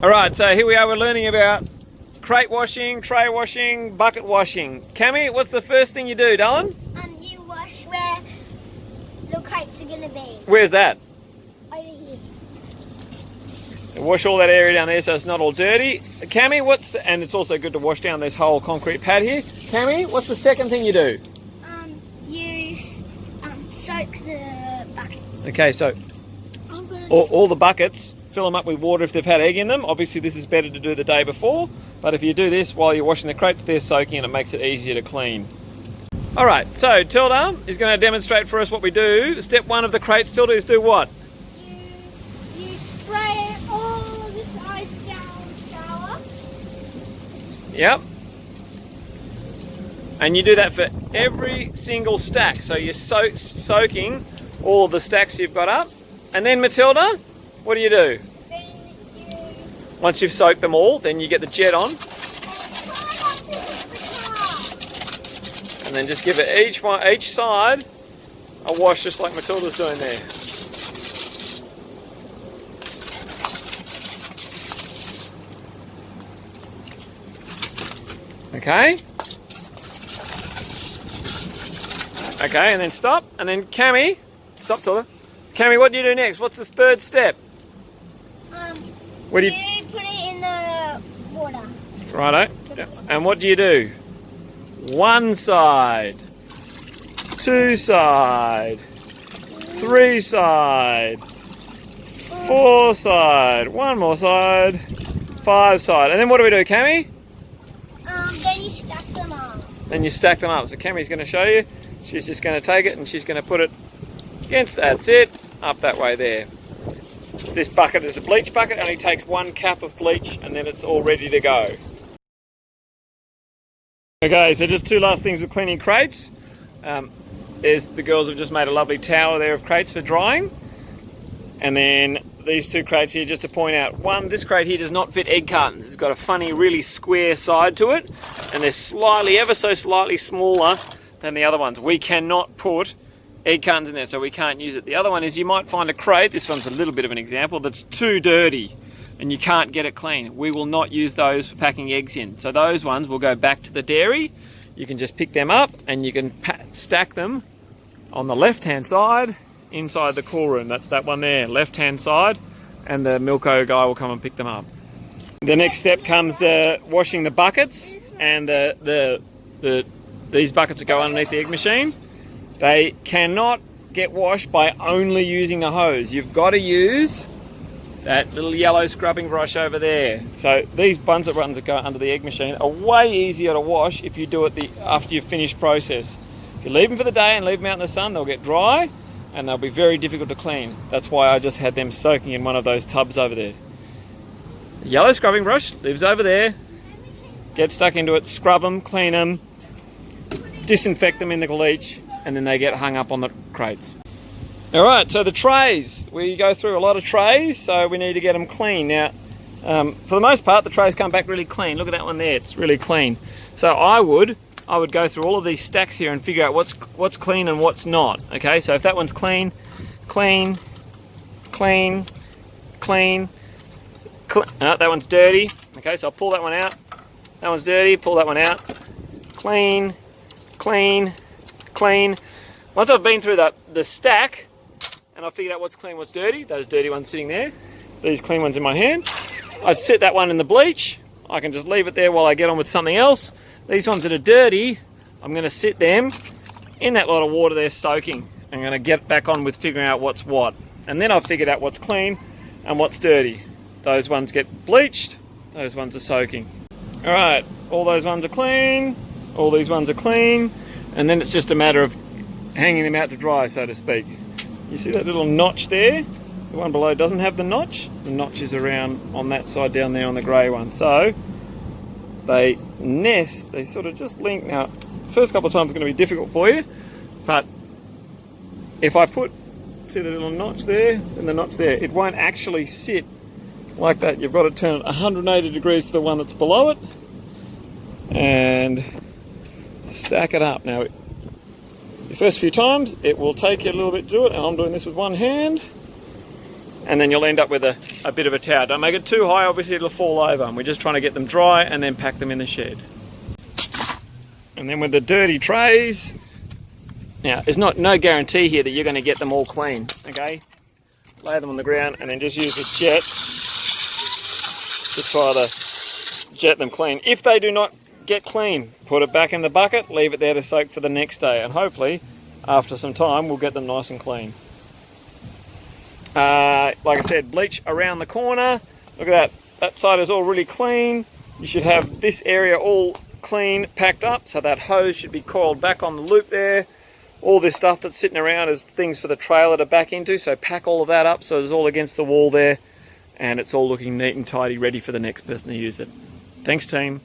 Alright, so here we are, we're learning about crate washing, tray washing, bucket washing. Cammy, what's the first thing you do, darling? You wash where the crates are going to be. Where's that? Over here. Wash all that area down there so it's not all dirty. Cammy, and it's also good to wash down this whole concrete pad here. Cammy, what's the second thing you do? You soak the buckets. Okay, so all the buckets, fill them up with water if they've had egg in them. Obviously this is better to do the day before, but if you do this while you're washing the crates, they're soaking and it makes it easier to clean. Alright, so Tilda is going to demonstrate for us what we do. Step one of the crates, Tilda, is do what? You spray all of this ice down shower. Yep. And you do that for every single stack. So you're soaking all of the stacks you've got up. And then Matilda, what do you do? Once you've soaked them all, then you get the jet on. And then just give it each side a wash, just like Matilda's doing there. Okay. Okay, and then stop. And then Cammy, stop Tilda. Cammy, what do you do next? What's the third step? You put it in the water. Righto. And what do you do? One side, two side, three side, four side, one more side, five side. And then what do we do, Cammy? Then you stack them up. Then you stack them up. So Cammy's going to show you. She's just going to take it and she's going to put it against, that's it, up that way there. This bucket is a bleach bucket, only takes one cap of bleach and then it's all ready to go. Okay, so just two last things with cleaning crates. The girls have just made a lovely tower there of crates for drying. And then these two crates here, just to point out, this crate here does not fit egg cartons. It's got a funny, really square side to it. And they're ever so slightly smaller than the other ones. We cannot put egg cartons in there, so we can't use it. The other one is you might find a crate, this one's a little bit of an example, that's too dirty and you can't get it clean. We will not use those for packing eggs in. So those ones will go back to the dairy. You can just pick them up and you can stack them on the left hand side inside the cool room. That's that one there, left hand side, and the Milko guy will come and pick them up. The next step comes the washing the buckets, and these buckets that go underneath the egg machine. They cannot get washed by only using the hose. You've got to use that little yellow scrubbing brush over there. So these ones that go under the egg machine are way easier to wash if you do it after you've finished process. If you leave them for the day and leave them out in the sun, they'll get dry and they'll be very difficult to clean. That's why I just had them soaking in one of those tubs over there. The yellow scrubbing brush lives over there. Get stuck into it, scrub them, clean them, disinfect them in the bleach, and then they get hung up on the crates. Alright, so the trays. We go through a lot of trays, so we need to get them clean. Now, for the most part, the trays come back really clean. Look at that one there, it's really clean. So I would go through all of these stacks here and figure out what's clean and what's not. Okay, so if that one's clean, clean, clean, clean, that one's dirty. Okay, so I'll pull that one out. That one's dirty, pull that one out. Clean, clean, clean. Once I've been through the stack and I've figured out what's clean, what's dirty, those dirty ones sitting there, these clean ones in my hand, I'd set that one in the bleach. I can just leave it there while I get on with something else. These ones that are dirty, I'm going to sit them in that lot of water there soaking. I'm going to get back on with figuring out what's what. And then I've figured out what's clean and what's dirty. Those ones get bleached, those ones are soaking. Alright, all those ones are clean, all these ones are clean, and then it's just a matter of hanging them out to dry, so to speak. You see that little notch there? The one below doesn't have the notch. The notch is around on that side down there on the grey one. So they nest, they sort of just link. Now, the first couple of times it's going to be difficult for you, but if I see the little notch there and the notch there, it won't actually sit like that. You've got to turn it 180 degrees to the one that's below it and stack it up. Now, the first few times it will take you a little bit to do it, and I'm doing this with one hand, and then you'll end up with a bit of a tower. Don't make it too high, obviously it'll fall over, and we're just trying to get them dry and then pack them in the shed. And then with the dirty trays, now there's no guarantee here that you're going to get them all clean, okay? Lay them on the ground and then just use the jet to try to jet them clean. If they do not get clean, put it back in the bucket, leave it there to soak for the next day, and hopefully after some time we'll get them nice and clean. Like I said, bleach around the corner. Look at that side is all really clean. You should have this area all clean, packed up, so that hose should be coiled back on the loop there. All this stuff that's sitting around is things for the trailer to back into, so pack all of that up so it's all against the wall there, and it's all looking neat and tidy, ready for the next person to use it. Thanks, team.